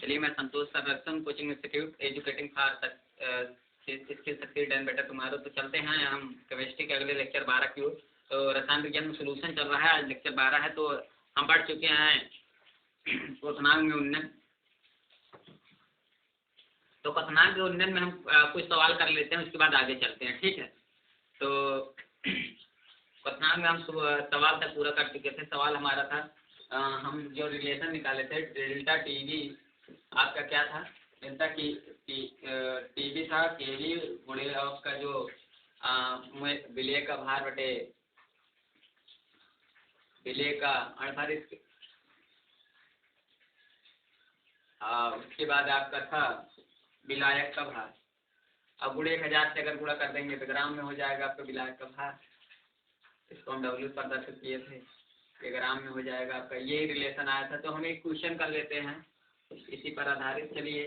चलिए, मैं Santosh sir Ratan coaching institute educating for skill succeed and better tomorrow. तो चलते हैं हम केमिस्ट्री के अगले लेक्चर 12 की ओर। तो रसायन विज्ञान में सोल्यूशन चल रहा है, आज लेक्चर 12 है। तो हम पढ़ चुके हैं क्वथनांक में उन्नयन। तो क्वथनांक में उन्नयन में हम कुछ सवाल कर लेते हैं, उसके बाद आगे चलते हैं, ठीक है। तो क्वथनांक में हम सवाल तक पूरा कर चुके थे। सवाल हमारा था, हम जो रिलेशन निकाले थे डेल्टा टीवी, आपका क्या था, डेल्टा टीवी था केवी गुणे आपका जो विलय का भार बटे विलय का आधारित, उसके बाद आपका था विलायक का भार। अब गुणे 1000 से अगर गुणा कर देंगे तो ग्राम में हो जाएगा आपका विलायक का भार। इसको हम डब्ल्यू प्रदर्शित किए थे, ये ग्राम में हो जाएगा आपका। ये रिलेशन आया था। तो हम एक क्वेश्चन कर लेते हैं इसी पर आधारित। चलिए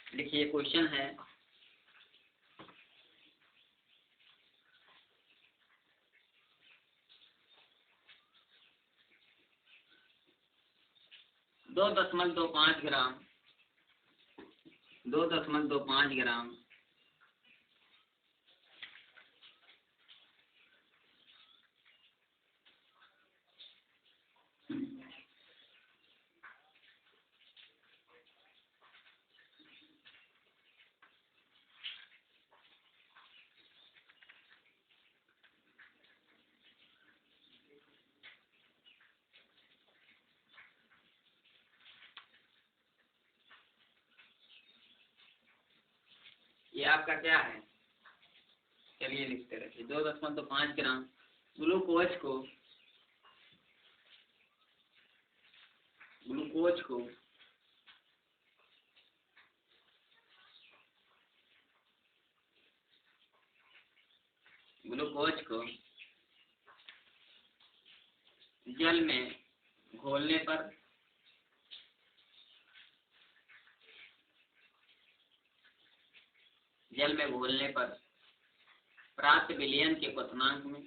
देखिए, क्वेश्चन है, दो 2.25 ग्राम 2.25 ग्राम ये आपका क्या है, चलिए लिखते रहिए। 2.5 ग्राम ग्लूकोज को जल में घोलने पर प्राप्त विलयन के क्वथनांक में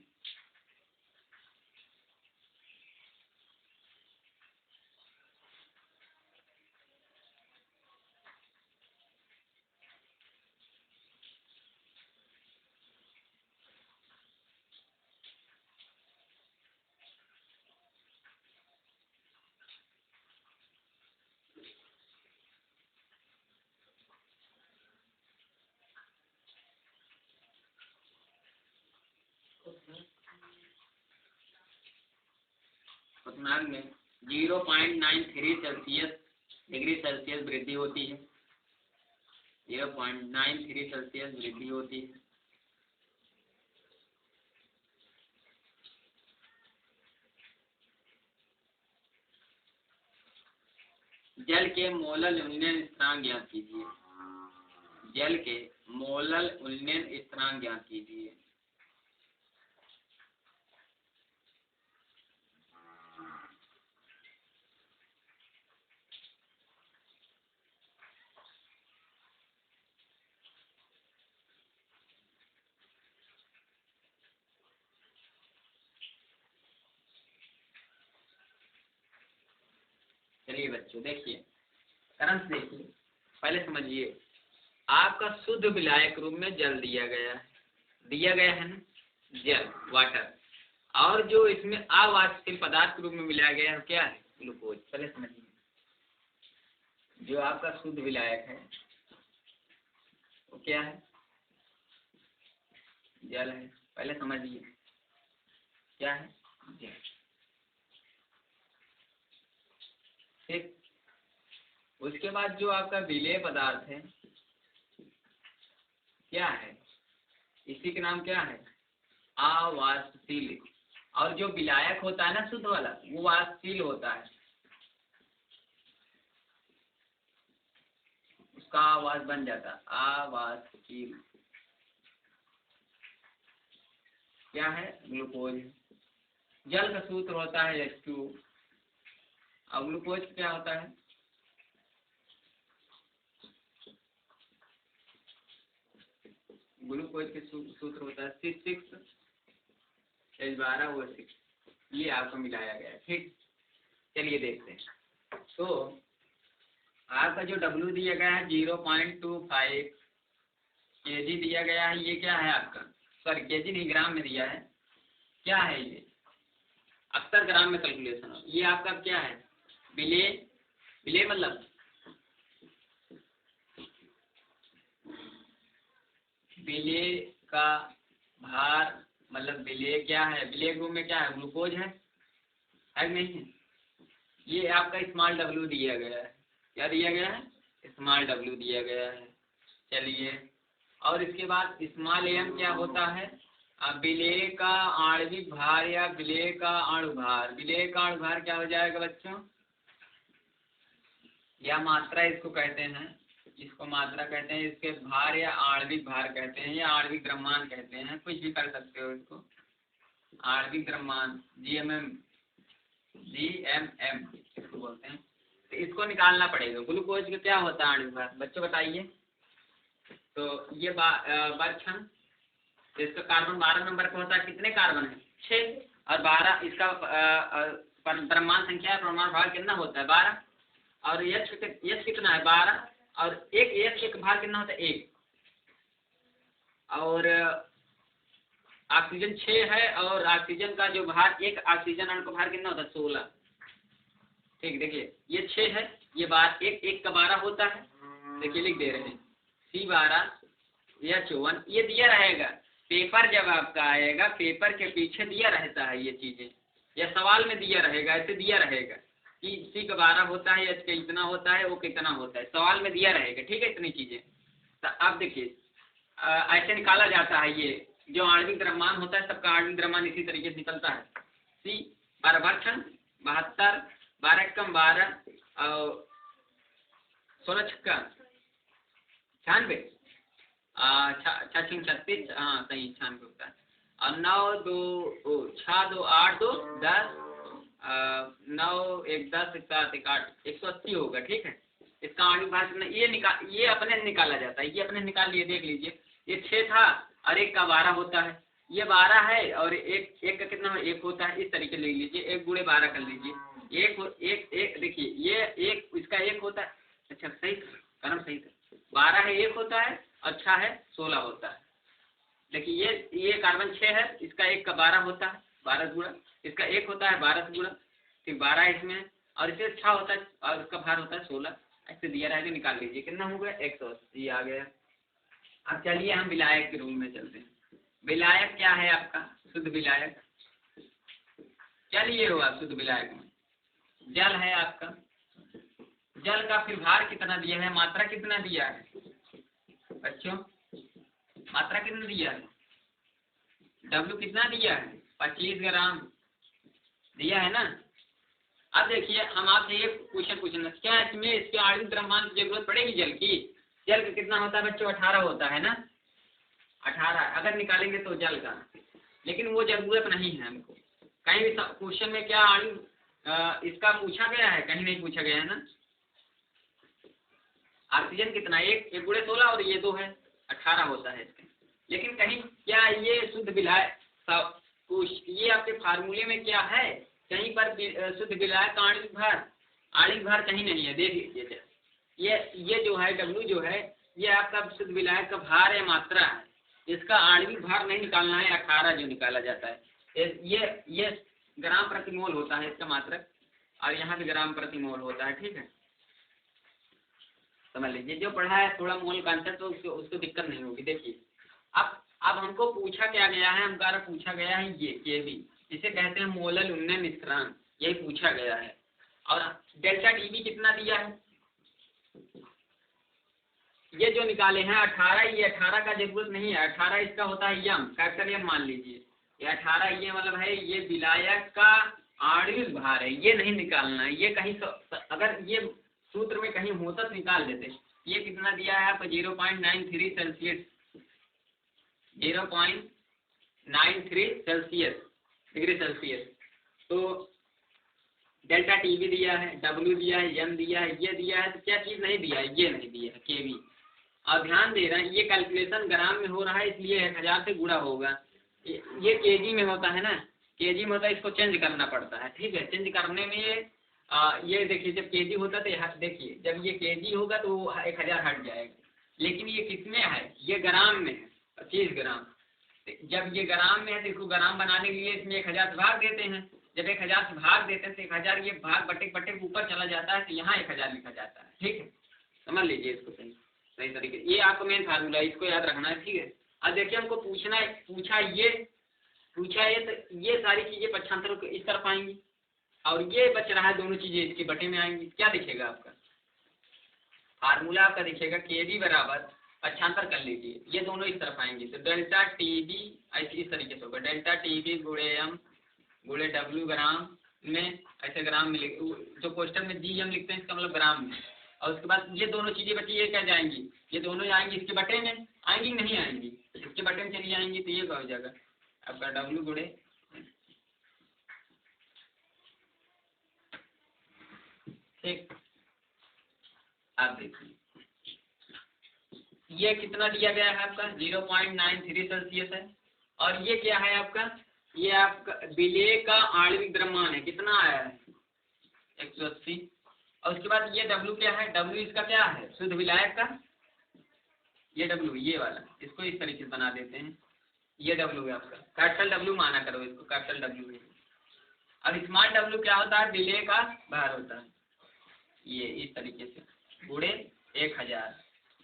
में 0.93 डिग्री सेल्सियस वृद्धि होती है। 0.93 सेल्सियस वृद्धि होती है। जल के मोलल उन्नयन स्थिरांक ज्ञात कीजिए। चलिए बच्चों देखिए, करंट देखिए, पहले समझिए। आपका शुद्ध विलायक रूप में जल दिया गया है ना, जल वाटर, और जो इसमें अवाष्पशील पदार्थ के रूप में मिलाया गया है क्या है, ग्लूकोज। पहले समझिए, जो आपका शुद्ध विलायक है वो क्या है, जल है। पहले समझिए क्या है, जल। ठीक, उसके बाद जो आपका विलेय पदार्थ है क्या है, इसी के नाम क्या है, अवाष्पशील। और जो विलायक होता है ना शुद्ध वाला, वो वाष्पशील होता है, उसका आवाज बन जाता है अवाष्पशील। क्या है, ग्लूकोज। जल का सूत्र होता है H2, और ग्लूकोज क्या होता है, ग्लूकोज के सूत्र होता है C6H12O6। ये आपको मिलाया गया है। ठीक, चलिए देखते हैं। तो आपका जो डब्ल्यू दिया गया है 0.25 केजी दिया गया है। ये क्या है आपका, सॉरी केजी नहीं, ग्राम में दिया है। क्या है ये, अक्सर ग्राम में कैलकुलेशन हो। ये आपका क्या है, बिले, बिले मतलब बिले का भार, मतलब बिले क्या है, बिले ग्रुप में क्या है, ग्लूकोज है कि नहीं है। ये आपका स्मॉल डब्ल्यू दिया गया है। क्या दिया गया है, स्मॉल डब्ल्यू दिया गया है। चलिए, और इसके बाद स्मॉल एम क्या होता है, विलेय का आणविक भार या विलेय का अणु भार। विलेय का अणु भार क्या हो जाएगा बच्चों, या मात्रा इसको कहते हैं, इसको मात्रा कहते हैं, इसके भार या आणविक भार कहते हैं, या आणविक द्रव्यमान कहते हैं, कुछ भी कर सकते हो इसको। आणविक द्रव्यमान जीएमएम, जीएमएम इसको बोलते हैं। तो इसको निकालना पड़ेगा। ग्लूकोज का क्या होता है आणविक भार, बच्चों बताइए। तो ये बारक्षण, तो इसका कार्बन 12 नंबर का होता है। कितने कार्बन है, 6, और 12 इसका द्रव्यमान संख्या है, परमाणु भार कितना होता है, 12, और यश कितना है, 12, और एक यश एक भार कितना होता है, 1, और ऑक्सीजन 6 है, और ऑक्सीजन का जो भार, एक ऑक्सीजन अणु का भार कितना होता है, 16। ठीक, देखिए ये 6 है, ये 12, एक का 12 होता है। देखिए लिख दे रहे हैं C12 H1, ये दिया रहेगा। पेपर जब आपका आएगा, पेपर के पीछे दिया रहता है ये चीजें, या सवाल में दिया रहेगा, ऐसे दिया रहेगा कि C का 12 होता है, H का इतना होता है, O कितना होता है, सवाल में दिया रहेगा। ठीक है, इतनी चीजें। तो अब देखिए ऐसे निकाला जाता है। ये जो आणविक द्रव्यमान होता है, सबका आणविक द्रव्यमान इसी तरीके से निकलता है। C 12 भाक्षण 72, 12 कम 12, और 16 छक्का 96, 36, हाँ सही 96 होता है। और 9 2 6 2 8 2 10, 9 1 10 7 1 8, 180 होगा। ठीक है, इसका आणविक भार कितना, ये अपने निकाला जाता है। ये अपने निकाल लिए, देख लीजिए। ये 6 था, और एक का 12 होता है। ये 12 है, और एक का कितना है, 1 होता है। इस तरीके ले लीजिए, 1 गुणे 12 कर लीजिए। एक देखिए, ये एक, इसका 1 होता है। अच्छा सही, कर्म सही था। 12 है, 1 होता है, अच्छा है 16 होता है। देखिए ये कार्बन 6 है, इसका 1 का 12 होता है, 12 गुणा, इसका 1 होता है 12 गुणा, फिर 12 इसमें, और इसे 6 होता है, और इसका भार होता है 16। ऐसे दिया रहेगा, निकाल लीजिए कितना हो गया, 180 आ गया। अब चलिए हम विलायक के रूम में चलते हैं। विलायक क्या है आपका, शुद्ध विलायक। क्या लिए हो आप शुद्ध विलायक में, जल है आपका। जल का फिर भार कितना दिया है, मात्रा कितना दिया है बच्चों, मात्रा कितना दिया है, डब्ल्यू कितना दिया है, 25 ग्राम दिया है ना। अब देखिए हम आपसे ये क्वेश्चन पूछना, क्या इसमें इसके आणविक द्रव्यमान की जरूरत पड़ेगी जल की। जल का कितना होता है बच्चों, 18 होता है ना, 18 अगर निकालेंगे तो जल का, लेकिन वो जरूरत नहीं है हमको। कहीं भी क्वेश्चन में क्या आणविक इसका पूछा गया है, कहीं नहीं पूछा गया है ना। ऑक्सीजन कितना, 1 गुणे 16, और ये 2 है, 18 होता है इसके। लेकिन कहीं क्या ये शुद्ध विलायक, ये आपके फार्मूले में क्या है, कहीं पर शुद्ध विलायक का आणविक भार कहीं नहीं है। देख लीजिए, ये जो है डब्ल्यू जो है, ये आपका शुद्ध विलायक का भार है, मात्रा है। इसका आणविक भार नहीं निकालना है, 18 जो निकाला जाता है। ये ग्राम प्रति मोल होता है इसका मात्रक, और यहाँ भी ग्राम प्रति मोल होता है। ठीक है, समझ लीजिए। जो पढ़ा है थोड़ा मोल कॉन्सेप्ट, तो उसको दिक्कत नहीं होगी। देखिए अब हमको पूछा क्या गया है, हमका पूछा गया है ये भी, जिसे कहते हैं मोलल उन्नयन स्थिरांक, यही पूछा गया है। और डेल्टा टीबी कितना दिया है, ये जो निकाले हैं 18, ये 18 का जरूरत नहीं है। 18 इसका होता है यम, कैपिटल यम मान लीजिए। ये 18 ये मतलब है ये विलायक का आणविक भार है, ये नहीं निकालना है। ये कहीं अगर ये सूत्र में कहीं होता तो निकाल देते। ये कितना दिया है आपको, 0.93 सेल्सियस, 0.93 सेल्सियस, डिग्री सेल्सियस। तो डेल्टा टीवी दिया है, डब्ल्यू दिया है, एम दिया है, ये दिया है, तो क्या चीज़ नहीं दिया है, ये नहीं दिया है, केवी। और ध्यान दे रहे हैं ये कैलकुलेशन ग्राम में हो रहा है, इसलिए 1000 से गुणा होगा। ये केजी में होता है ना, केजी में होता है, इसको चेंज करना पड़ता है। ठीक है, चेंज करने में ये देखिए जब केजी होता तो यहाँ देखिए जब ये केजी होगा तो 1000 हट जाएगा, लेकिन ये किसमें है, ये ग्राम में है, 25 ग्राम। जब ये ग्राम में है तो इसको ग्राम बनाने के लिए इसमें 1000 से भाग देते हैं। जब 1000 से भाग देते हैं तो 1000 ये भाग बटे बटे ऊपर चला जाता है तो यहाँ 1000 लिखा जाता है। ठीक है, समझ लीजिए इसको सही सही तरीके, ये आपका मेन फार्मूला है, इसको याद रखना है। ठीक है, अब देखिए हमको पूछा ये तो ये सारी चीजें पक्षांतर इस तरफ आएंगी और ये बच रहा है दोनों चीजें इसके बटे में आएंगी। क्या दिखेगा आपका फार्मूला, आपका दिखेगा के बी बराबर पक्षांतर कर लीजिए, ये दोनों इस तरफ आएंगे तो डेल्टा टी बी इस तरीके से होगा, डेल्टा टी बी गुणे एम गुणे डब्ल्यू ग्राम में, ऐसे ग्राम में जो क्वेश्चन में जी एम लिखते हैं इसका मतलब ग्राम में। और उसके बाद ये दोनों चीजें बची, ये क्या जाएंगी, ये दोनों जाएंगी इसके बटे में, आएंगी नहीं आएंगी, इसके बटे में चली जाएंगी तो ये क्या हो जाएगा आपका डब्ल्यू गुणे। ठीक, आप देखिए ये कितना दिया गया है आपका 0.93 सेल्सियस है, और ये क्या है आपका, ये आपका विलेय का आणविक द्रव्यमान है, कितना आया है 180। और उसके बाद ये W क्या है, W इसका क्या है शुद्ध विलायक का, ये W ये वाला, इसको इस तरीके से बना देते हैं, ये W है आपका, कैपिटल W माना करो इसको, कैपिटल W है। अब स्मॉल W क्या होता है, विलेय का भार होता है, ये इस तरीके से गुणे 1000,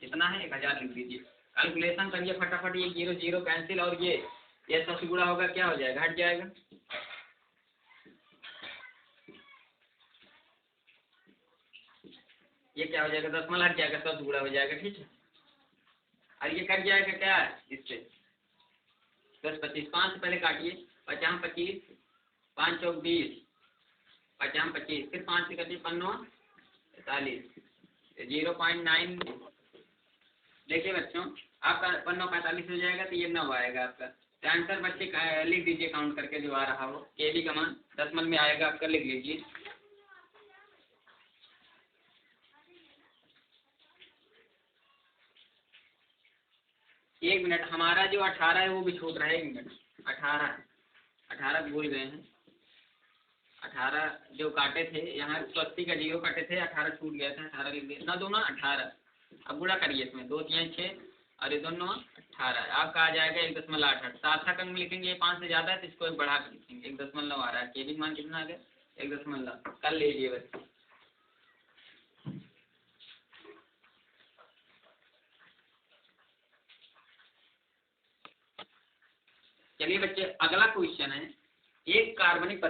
कितना है 1000 लिख दीजिए, कैलकुलेशन करिए फटाफट, ये 0 0 कैंसिल और ये 100 से गुणा होगा क्या हो जाएगा, हट जाएगा। ये क्या हो जाएगा, दशमलव हट जाएगा, 100 से गुणा हो जाएगा। ठीक है, और ये कट जाएगा क्या है इससे 10 25, 5 से पहले काटिए, 50 25, 5 चौक 20, 50 25, फिर 5 से काटिए 5 9 45, 0.9। देखिए बच्चों आपका 5 9 45 हो जाएगा तो ये 9 आएगा आपका, तो आंसर बच्चे लिख दीजिए काउंट करके जो आ रहा हो, के बी का मान दशमलव में आएगा आपका, लिख लीजिए। एक मिनट, हमारा जो 18 है वो भी छूट रहा है, 1 मिनट, 18 भूल गए हैं, 18 जो काटे थे यहाँ 180 का 0 काटे थे, 18 छूट गया था, 18 लिख दिया ना, दोनों 18। अब गुणा करिए इसमें 2 3 6 और ये दोनों 18, आपका आ जाएगा 1.88। सार्थक अंक लिखेंगे, ये 5 से ज्यादा है तो इसको बढ़ा कर लिखेंगे, 1.9 आ रहा है, के बी मान कितना आ गया 1.9, कर लीजिए बच्चे। चलिए बच्चे अगला क्वेश्चन है, एक कार्बनिक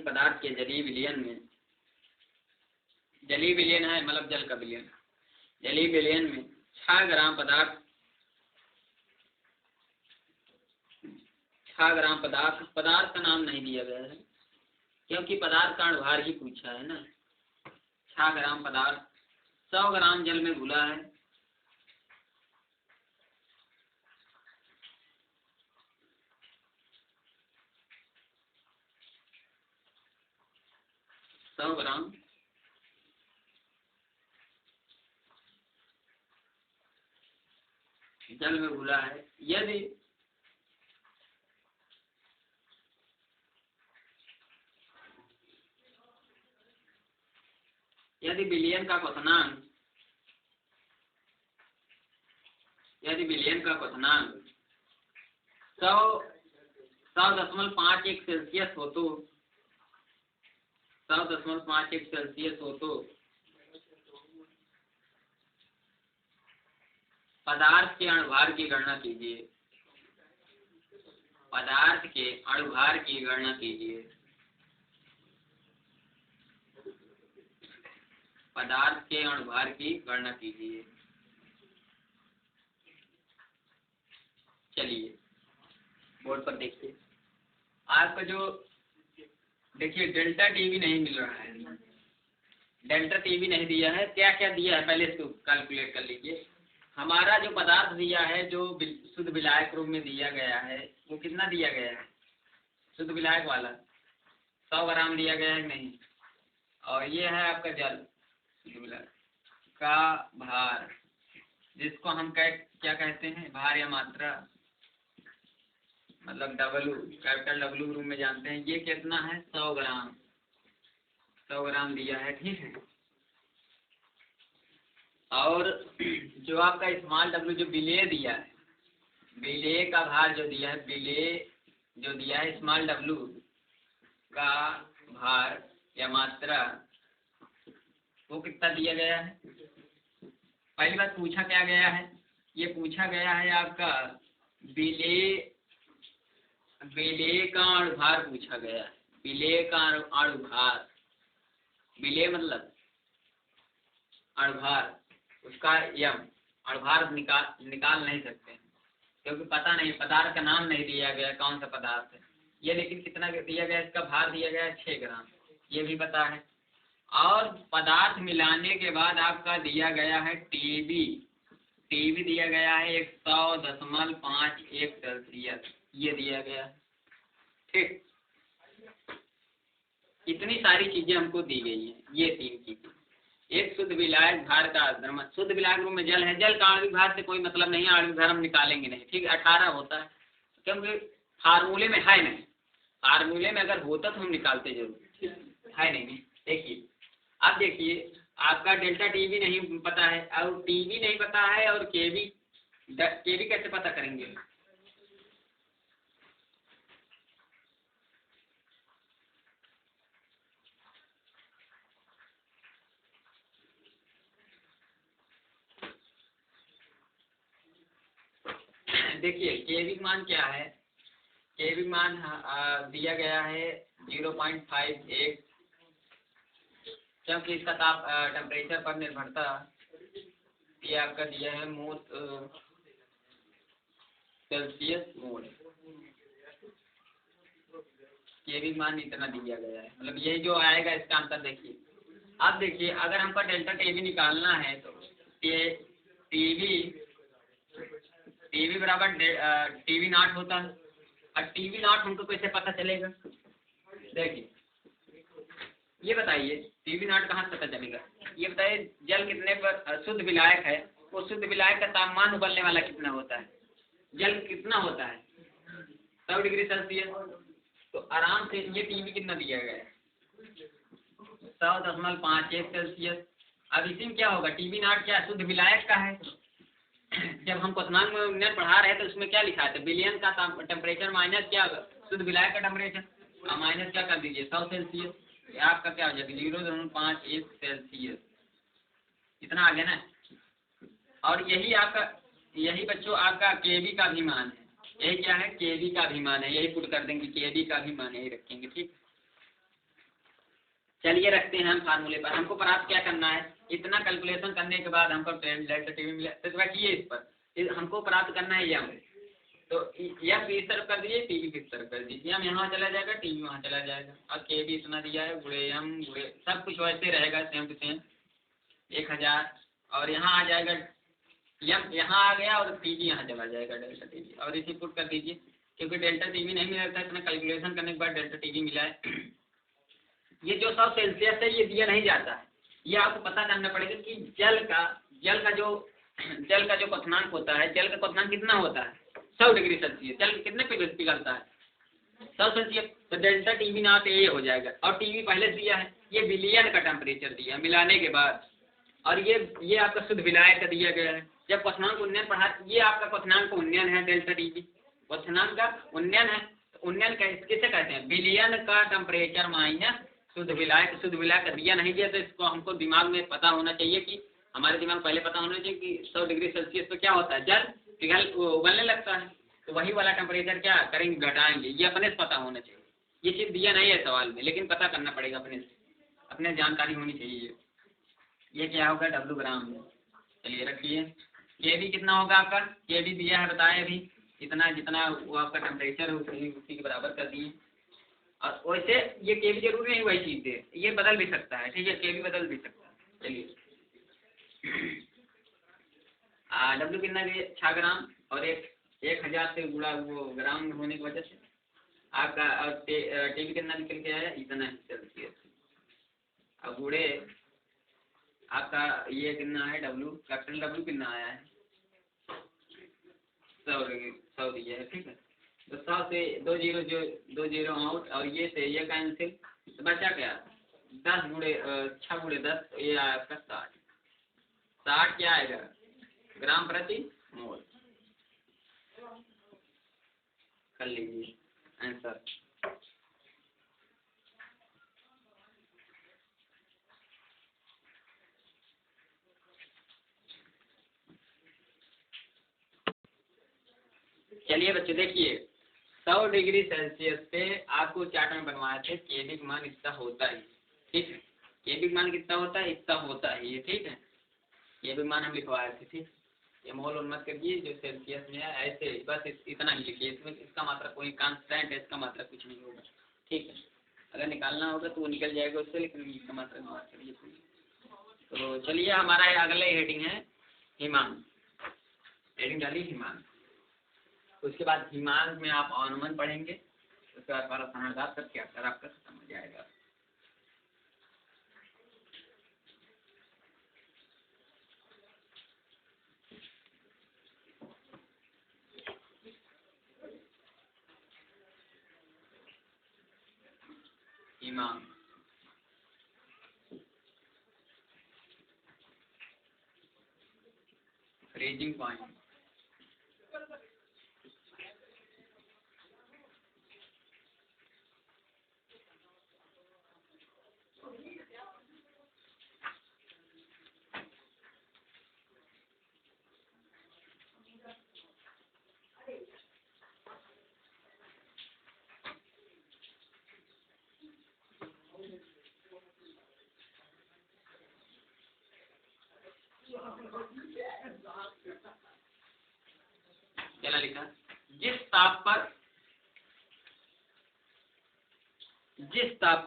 पदार्थ के जलीय विलयन में, जलीय विलयन है मतलब जल का विलयन, जलीय विलयन में 6 ग्राम पदार्थ का नाम नहीं दिया गया है क्योंकि पदार्थ का अणुभार ही पूछा है ना। 6 ग्राम पदार्थ 100 ग्राम जल में घुला है, ग्राम जल में घुला है। यदि विलयन का क्वथनांक 100.51 सेल्सियस हो तो 100.51 सेल्सियस हो तो पदार्थ के अणुभार की गणना कीजिए, पदार्थ के अणुभार की गणना कीजिए, पदार्थ के अणुभार की गणना कीजिए। चलिए बोर्ड पर देखिए, आपका जो देखिए डेल्टा टी भी नहीं मिल रहा है, डेल्टा टीवी नहीं दिया है, क्या क्या दिया है पहले इसको कैलकुलेट कर लीजिए। हमारा जो पदार्थ दिया है, जो शुद्ध विलायक रूप में दिया गया है, वो कितना दिया गया है शुद्ध विलायक वाला? 100 ग्राम दिया गया है नहीं। और ये है आपका जल शुद्ध विलायक का भार, जिसको हम क्या कहते हैं, भार या मात्रा, मतलब डब्लू, कैपिटल डब्लू रूप में जानते हैं। ये कितना है? 100 ग्राम, 100 ग्राम दिया है, ठीक है। और जो आपका स्मॉल डब्लू जो विलेय दिया है, विलेय का भार जो दिया है, विलेय जो दिया है स्मॉल डब्लू का भार या मात्रा, वो कितना दिया गया है? पहली बात पूछा क्या गया है? ये पूछा गया है आपका विलेय का अणुभार पूछा गया है। विलेय का अणुभार, विलेय मतलब अणुभार, उसका यम, अणुभार निकाल नहीं सकते क्योंकि पता नहीं, पदार्थ का नाम नहीं दिया गया कौन सा पदार्थ है ये, लेकिन कितना दिया गया, इसका भार दिया गया है 6 ग्राम, ये भी पता है। और पदार्थ मिलाने के बाद आपका दिया गया है टीबी, टीबी दिया गया है 100.51 सेल्सियस, ये दिया गया है, ठीक। इतनी सारी चीजें हमको दी गई हैं, ये 3 चीजें। एक शुद्ध विलायक भार का द्रव्यमान, शुद्ध विलायक रूप में जल है, जल का आणविक भार से कोई मतलब नहीं, आणविक भार हम निकालेंगे नहीं, ठीक है। 18 होता है क्योंकि फार्मूले में है नहीं, फार्मूले में अगर होता तो हम निकालते जरूर, है नहीं। देखिए अब देखिए, आपका डेल्टा टीवी नहीं पता है और टीवी नहीं पता है और केवी कैसे पता करेंगे? देखिए केवी मान क्या है, केवी मान दिया गया है 0.51, क्योंकि इसका टेम्परेचर पर निर्भरता, ये आपका दिया है मोल सेल्सियस मोल, केवी मान इतना दिया गया है, मतलब यही जो आएगा इसका आंसर। देखिए अब देखिए, अगर हमको डेल्टा टीवी निकालना है तो टीवी बराबर टीवी नॉट होता है, और टीवी नॉट हमको कैसे पता चलेगा? देखिए ये बताइए, टीवी नॉट कहाँ से पता चलेगा? ये बताइए, जल कितने पर शुद्ध विलायक है, वो शुद्ध विलायक का तापमान उबलने वाला कितना होता है? जल कितना होता है? 100 डिग्री सेल्सियस। तो आराम से ये टीवी कितना दिया गया है? 100.51 सेल्सियस। अब इसी में क्या होगा, टीवी नॉट क्या शुद्ध विलायक का है। जब हम क्वेश्चन में पढ़ा रहे थे उसमें क्या लिखा है, बिलियन का टेम्परेचर माइनस क्या शुद्ध विलायक का टेम्परेचर, माइनस क्या कर दीजिए 100 सेल्सियस, आपका क्या हो जाएगा 0.51 सेल्सियस, इतना आ गया ना। और यही बच्चों आपका केवी का भी मान है, यही क्या है, केवी का भी मान है, यही पुट कर देंगे, केवी का भी मान यही रखेंगे, ठीक। चलिए रखते हैं हम फार्मूले पर। हमको प्राप्त क्या करना है, इतना कैलकुलेशन करने के बाद हमको डेल्टा टीवी मिला, तो रखिए इस पर, हमको प्राप्त करना है यम, तो यम इस तरफ कर दीजिए, टीवी किस तरफ कर दीजिए, यम यहाँ चला जाएगा, टीवी वहाँ चला जाएगा, और के भी इतना दिया है, गुड़े यम गुड़े सब कुछ वैसे रहेगा, सेम टू सेम 1000, और यहाँ आ जाएगा यम, यहाँ आ गया और टीवी यहाँ चला जाएगा, डेल्टा टीवी, और इसी पुट कर दीजिए, क्योंकि डेल्टा टीवी नहीं मिला था, इतना कैलकुलेशन करने के बाद डेल्टा टीवी मिला है। ये जो 100 सेल्सियस है ये दिया नहीं जाता है, ये आपको पता करना पड़ेगा कि जल का जो क्वथनांक होता है, जल का क्वथनांक कितना होता है 100 डिग्री सेल्सियस, जल कितने पे पिघलता है 100 सेल्सियस, तो डेल्टा टीवी नॉट ये हो जाएगा। और टीवी पहले दिया है, ये विलियन का टेम्परेचर दिया है मिलाने के बाद, और ये आपका शुद्ध विलायक का दिया गया है। जब क्वथनांक उन्नयन पढ़ा, ये आपका क्वथनांक उन्नयन है, डेल्टा टीवी क्वथनांक का उन्नयन है, तो उन्नयन किसे कहते हैं, विलियन का टेम्परेचर माइनस शुद्ध विलायक का दिया नहीं दिया, तो इसको हमको दिमाग में पता होना चाहिए, कि हमारे दिमाग पहले पता होना चाहिए कि 100 डिग्री सेल्सियस पे क्या होता है, जल उबलने लगता है, तो वही वाला टेम्परेचर क्या करेंगे, घटाएंगे, ये अपने से पता होना चाहिए। ये चीज़ दिया नहीं है सवाल में, लेकिन पता करना पड़ेगा अपने से, अपने जानकारी होनी चाहिए। ये क्या होगा डब्लू ग्राम में, चलिए रखिए। के भी कितना होगा आपका, के भी दिया है बताए अभी, इतना जितना वो आपका टेम्परेचर है उसी के बराबर कर दिए। और वैसे ये के भी जरूरी नहीं वही चीज है, ये बदल भी सकता है, ठीक है, के भी बदल भी सकता है। चलिए डब्ल्यू कितना दिए 6 ग्राम, और 1000 से गुणा वो ग्राम होने की वजह से आपका टी भी कितना निकल के आया, इतना ही सेल्सियस। अब गुड़े आपका ये कितना है डब्ल्यू, कैपिटल डब्ल्यू कितना आया है 100 दिया है, ठीक है। तो 100 से 2 जीरो आउट, और ये से ये कैंसिल, तो बचा क्या 10 गुणे 6 गुणे 10, ये आया आपका 60 क्या आएगा ग्राम प्रति मोल। कर लीजिए आंसर। चलिए बच्चे देखिए, 100 डिग्री सेल्सियस पे आपको चार्ट में बनवाए थे केबिक मान इतना होता है, ठीक है, केबिक मान कितना होता है, इतना होता है ये, ठीक है, केबिक मान हम लिखवाए थे, ठीक। ये मोल उन्नत करिए जो सेल्सियस में है, ऐसे बस इतना ही लिखिए, इसमें इसका मात्रा कोई कांस्टेंट है, इसका मात्रा कुछ नहीं होगा, ठीक है। अगर निकालना होगा तो वो निकल जाएगा उससे, लेकिन इसका मात्रा बात करिए। तो चलिए हमारा अगला हेडिंग है हिमांक, हेडिंग डाली हिमांक। उसके बाद हिमांक में आप अनुमान पढ़ेंगे, उसके बाद बारह समझदार तक क्या कर आपका खत्म हो जाएगा। हिमांक फ्रीजिंग पॉइंट, क्या लिखा, जिस ताप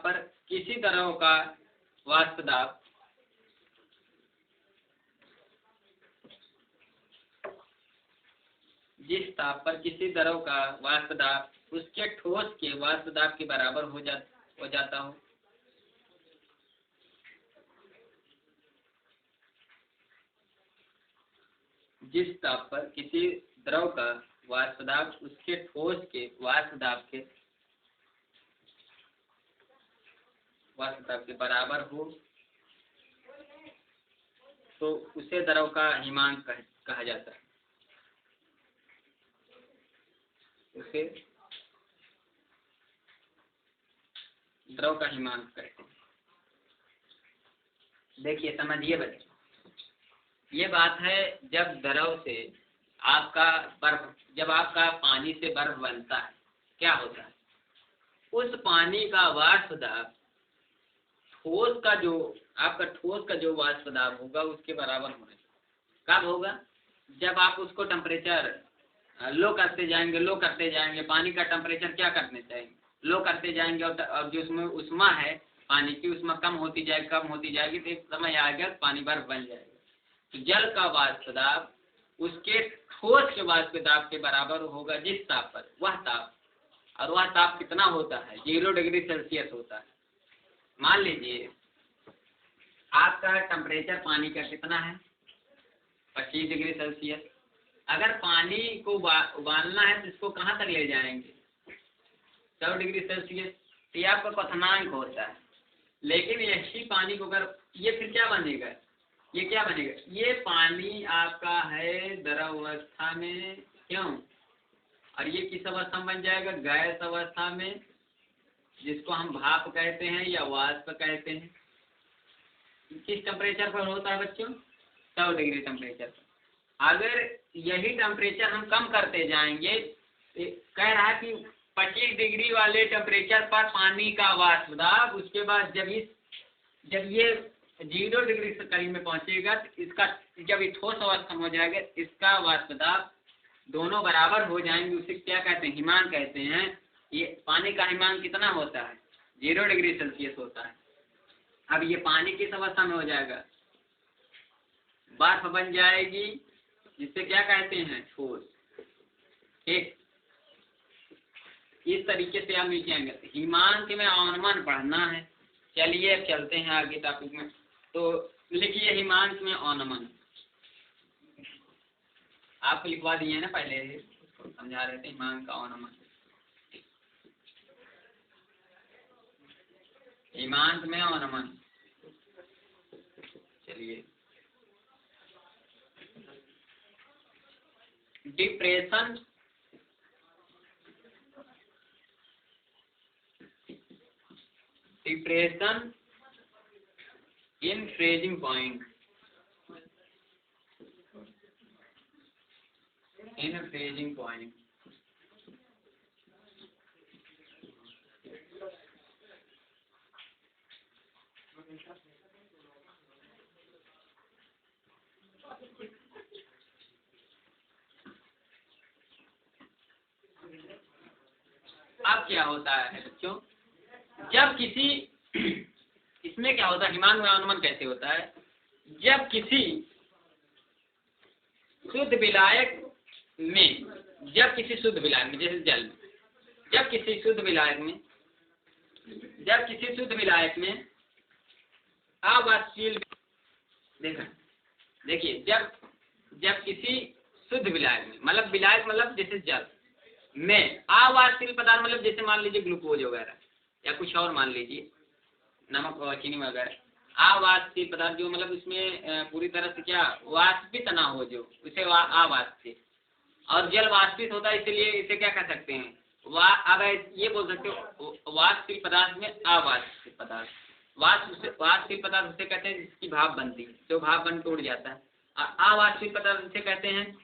पर किसी द्रव का वाष्प दाब उसके ठोस के वाष्प दाब के बराबर हो जाता हो। जिस ताप पर किसी द्रव का वाष्प दाब उसके ठोस के वाष्प दाब के बराबर हो तो उसे द्रव का हिमांक कहा जाता है। उसे द्रव का हिमांक कहते हैं। देखिए समझिए बच्चे, ये बात है जब द्रव से आपका बर्फ, जब आपका पानी से बर्फ बनता है, क्या होता है, उस पानी का वाष्प दाब ठोस का जो वाष्प दाब होगा उसके बराबर होना चाहिए। कब होगा, जब आप उसको टेम्परेचर लो करते जाएंगे, पानी का टेम्परेचर क्या करने चाहिए, लो करते जाएंगे, और जो उसमें उष्मा है पानी की, उष्मा कम होती जाएगी तो एक समय आएगा पानी बर्फ बन जाएगा। तो जल का वाष्प दाब उसके ठोस के वाष्प दाब के बराबर होगा जिस ताप पर, वह ताप, और वह ताप कितना होता है 0 डिग्री सेल्सियस होता है। मान लीजिए आपका टेम्परेचर पानी का कितना है 25 डिग्री सेल्सियस। अगर पानी को उबालना है तो इसको कहाँ तक ले जाएंगे 100 डिग्री सेल्सियस, तो ये आपका क्वथनांक होता है। लेकिन यही पानी को अगर ये फिर क्या बनेगा, ये पानी आपका है द्रव अवस्था में, क्यों, और ये किस अवस्था में बन जाएगा, गैस अवस्था में, जिसको हम भाप कहते हैं या वाष्प कहते हैं। किस टेम्परेचर पर होता है बच्चों 100 डिग्री टेम्परेचर पर। अगर यही टेम्परेचर हम कम करते जाएंगे, कह रहा है कि 25 डिग्री वाले टेम्परेचर पर पानी का वाष्प दाब, उसके बाद जब ये 0 डिग्री से करीब में पहुंचेगा तो इसका, जब ये ठोस अवस्था हो जाएगा, इसका वाष्प दाब दोनों बराबर हो जाएंगे, उसे क्या कहते हैं हिमांक कहते हैं। ये पानी का हिमांक कितना होता है? 0 डिग्री सेल्सियस होता है। अब ये पानी किस अवस्था में हो जाएगा? बर्फ बन जाएगी, जिससे क्या कहते हैं? ठोस। ठीक, इस तरीके से आप लिखेंगे। हिमांक में अनुमान पढ़ना है। चलिए अब चलते हैं आगे टॉपिक में। तो लिखिए हिमांक में अनुमान। आपको लिखवा दिए हैं ना, पहले समझा रहे थे हिमांक का अनुमान। हिमांक में अनुमान, चलिए डिप्रेशन इन फ्रीजिंग पॉइंट, अब क्या होता है बच्चों? जब किसी इसमें क्या होता है, हिमांक में अनुमान कैसे होता है? जब किसी शुद्ध विलायक में, जैसे जल में, जब किसी शुद्ध विलायक में अवाष्पशील, देखिए जब किसी शुद्ध विलायक में, मतलब विलायक मतलब जैसे जल में अवाष्पशील पदार्थ, मतलब जैसे मान लीजिए ग्लूकोज वगैरह या कुछ और, मान लीजिए नमक और चीनी वगैरह, अवाष्पशील पदार्थ जो मतलब इसमें पूरी तरह से क्या वाष्पित ना हो, जो उसे अवाष्पित, और जल वाष्पित होता है, इसलिए इसे क्या कह सकते हैं? अब ये बोल सकते हो वाष्पशील पदार्थ में अवाष्पित पदार्थ। वाष्पशील पदार्थ उसे कहते हैं जिसकी भाप बनती है, जो भाप बन टूट जाता है। अवाष्पित पदार्थ उसे कहते हैं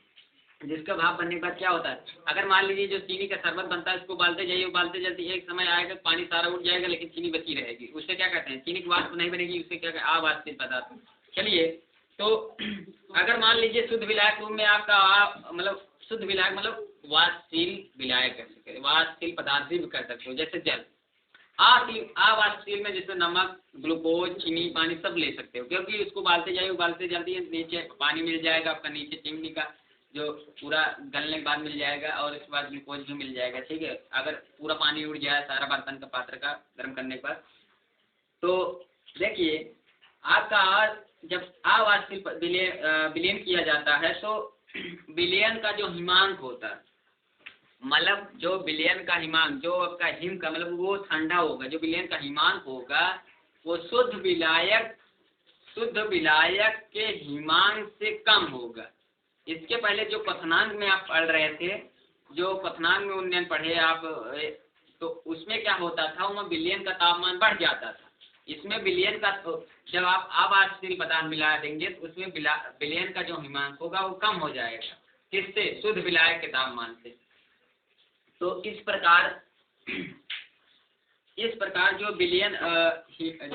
जिसका भाप बनने के बाद क्या होता है? अगर मान लीजिए जो चीनी का शरबत बनता है, उसको उबालते जाइए, उबालते जाते एक समय आएगा पानी सारा उठ जाएगा, लेकिन चीनी बची रहेगी, उसे क्या कहते हैं? चीनी की वाष्प नहीं बनेगी, उसे क्या कहते हैं? अवाष्पित पदार्थ। चलिए, तो अगर मान लीजिए शुद्ध विलायक रूप में आपका मतलब शुद्ध विलायक मतलब वाष्पशील विलायक कर सकते हैं, वाष्पशील पदार्थ भी कर सकते हो, जैसे जल। अवाष्पशील में जैसे नमक, ग्लूकोज, चीनी, पानी सब ले सकते हो, क्योंकि उसको उबालते जाइए, उबालते जाती नीचे पानी मिल जाएगा आपका, नीचे चीनी का जो पूरा गलने के बाद मिल जाएगा, और उसके बाद ग्लूकोज भी मिल जाएगा। ठीक है, अगर पूरा पानी उड़ जाए सारा बर्तन का, पात्र का गर्म करने के बाद, तो देखिए आपका जब अवाष्पशील विलयन किया जाता है, तो विलयन का जो हिमांक होता है, मतलब जो विलयन का हिमांक, जो आपका हिम का मतलब वो ठंडा होगा, जो विलयन का हिमांक होगा वो शुद्ध विलायक के हिमांक से कम होगा। इसके पहले जो क्वथनांक में आप पढ़ रहे थे, जो क्वथनांक में उन्नयन पढ़े आप, तो उसमें क्या होता था, वहाँ विलयन का तापमान बढ़ जाता था। इसमें विलयन का, तो जब आप अवाष्पशील पदार्थ मिला देंगे तो उसमें विलयन का जो हिमांक होगा वो कम हो जाएगा, किससे? शुद्ध विलायक के तापमान से। तो इस प्रकार जो विलयन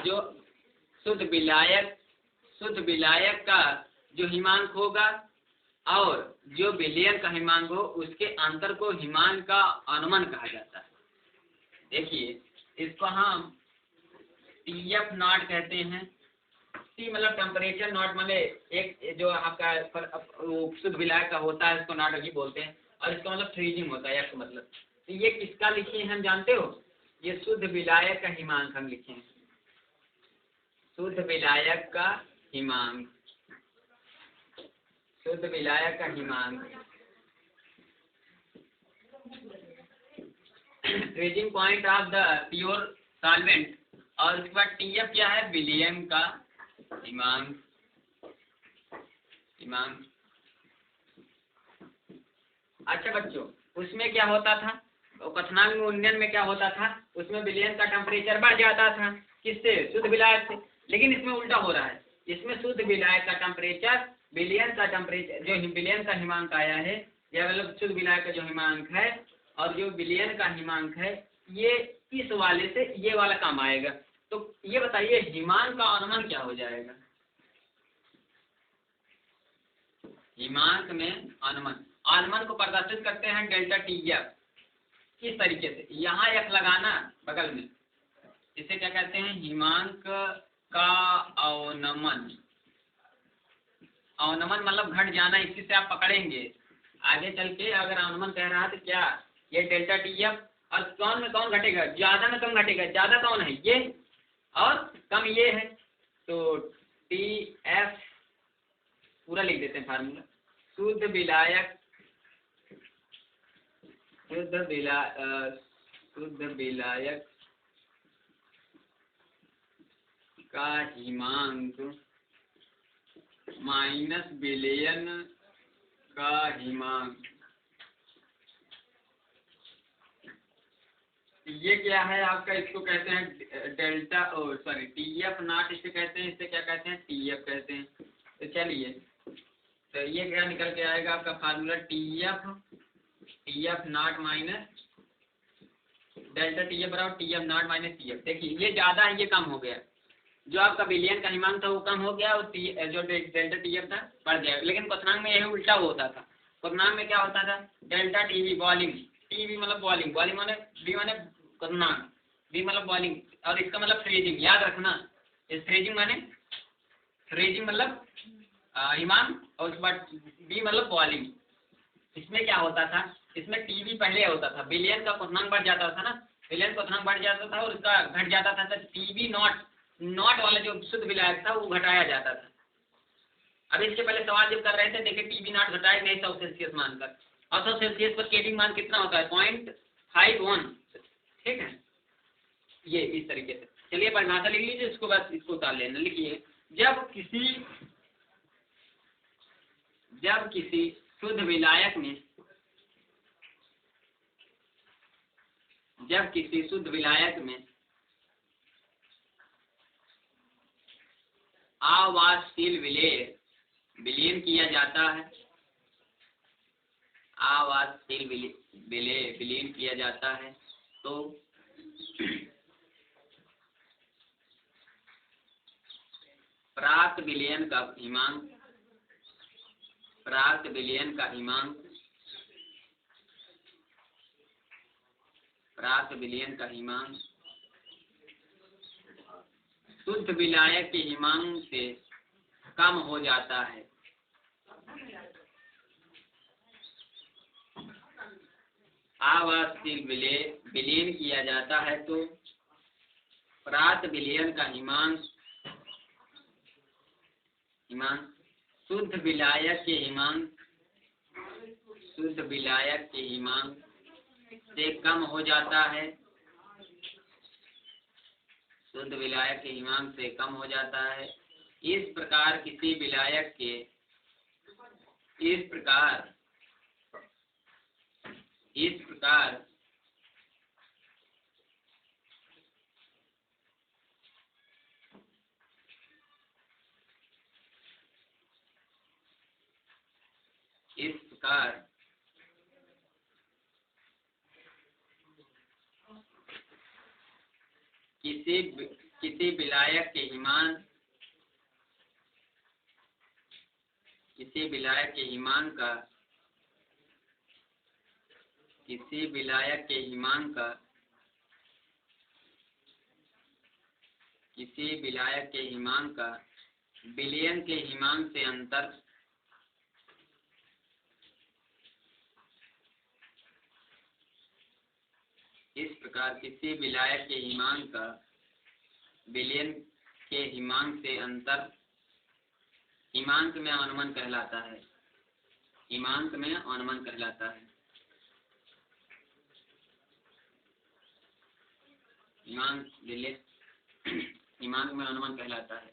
जो शुद्ध विलायक का जो हिमांक होगा और जो विलयन का हिमांक हो, उसके अंतर को हिमांक का अनुमान कहा जाता है। देखिए इसको हम TF नॉट कहते हैं। T मतलब टेम्परेचर, नॉट मतलब एक जो आपका शुद्ध विलायक का होता है, इसको नॉट ही बोलते हैं, और इसका मतलब फ्रीजिंग होता है, इसका मतलब। तो ये किसका लिखे हैं हम जानते हो? ये शुद्ध विलायक का हिमांक हम लिखे हैं, शुद्ध विलायक का हिमांक, शुद्ध विलायक का हिमांक, freezing point of the pure solvent, और उसके बाद TF क्या है? विलयन का हिमांक। अच्छा बच्चों, उसमें क्या होता था, क्वथनांक में उन्नयन में क्या होता था? उसमें विलयन का टेम्परेचर बढ़ जाता था, किससे? शुद्ध विलायक से। लेकिन इसमें उल्टा हो रहा है, इसमें शुद्ध विलायक का टेम्परेचर, विलयन का टेम्परेचर, जो विलयन का हिमांक आया है, या मतलब शुद्ध विलायक का जो हिमांक है और जो विलयन का हिमांक है, ये इस वाले से ये वाला कम आएगा। तो ये बताइए हिमांक का अनुमान क्या हो जाएगा? हिमांक में अनुमान को प्रदर्शित करते हैं डेल्टा TF, इस तरीके से यहाँ एफ लगाना बगल में, इसे क्या कहते हैं, हिमांक का अवनमन। अवनमन मतलब घट जाना, इसी से आप पकड़ेंगे आगे चल के। अगर अवनमन कह रहा है तो क्या, ये डेल्टा टी एफ, और कौन में कौन घटेगा, ज्यादा में कम घटेगा, ज्यादा कौन है ये और कम ये है, तो टी एफ पूरा लिख देते हैं फार्मूला। शुद्ध विलायक, शुद्ध विलायक का हिमांक माइनस विलयन का हिमांक, ये क्या है आपका, इसको कहते हैं डेल्टा, और सॉरी टी एफ नॉट इसे कहते हैं, इसे क्या कहते हैं, टी एफ कहते हैं। तो चलिए, तो ये क्या निकल के आएगा आपका formula, T F not minus delta T F बराबर T F not minus T F. देखिए ये ज्यादा है, ये कम हो गया, जो आपका विलयन का हिमांक था वो कम हो गया, और जो डेल्टा टी एफ था बढ़ गया। लेकिन क्वथनांक में यही उल्टा होता था। क्वथनांक में क्या होता था, delta T V bowling, T V मतलब बॉलिंग, बॉलिंग माने बी माने क्वथनांक, बी मतलब बॉलिंग, और इसका मतलब फ्रेजिंग, याद रखना। इस फ्रेजिंग माने, फ्रेजिंग मतलब हिमांक, और उसके बाद बी मतलब बॉलिंग। इसमें क्या होता था, इसमें टीवी पहले होता था, विलयन का क्वथनांक बढ़ जाता था ना, विलयन क्वथनांक बढ़ जाता था और उसका घट जाता था, तो टीवी नॉट वाला जो शुद्ध विलायक था वो घटाया जाता था। अभी इसके पहले सवाल जब कर रहे थे, देखिए टीवी नॉट घटाया नहीं 100 सेल्सियस मानकर, और 100 सेल्सियस पर केवी मान कितना होता है, 0.51, ठीक है। ये इस तरीके से, चलिए परिभाषा लिख लीजिए, इसको बस इसको उतार लेना। लिखिए, जब किसी शुद्ध विलायक में, जब किसी शुद्ध विलायक में आवासशील विलयन किया जाता है, आवासशील विलयन किया जाता है, तो प्राप्त विलयन का हिमांक, प्राप्त विलयन का हिमांक, प्राप्त विलयन का हिमांक शुद्ध विलायक के हिमांक से कम हो जाता है। आवासशील विलयन किया जाता है तो प्राप्त विलयन का हिमांक शुद्ध विलायक के हिमांक, शुद्ध विलायक के हिमांक से कम हो जाता है, शुद्ध विलायक के हिमांक से कम हो जाता है। इस प्रकार किसी विलायक के, इस प्रकार किसी विलायक के हिमांक, किसी विलायक के हिमांक का, किसी विलायक के हिमांक का, किसी विलायक के हिमांक का विलयन के हिमांक से अंतर, इस प्रकार किसी विलायक के हिमांक का विलयन के हिमांक से अंतर हिमांक में अनुमान कहलाता है, हिमांक में अनुमान कहलाता है, हिमांक में अनुमान कहलाता है।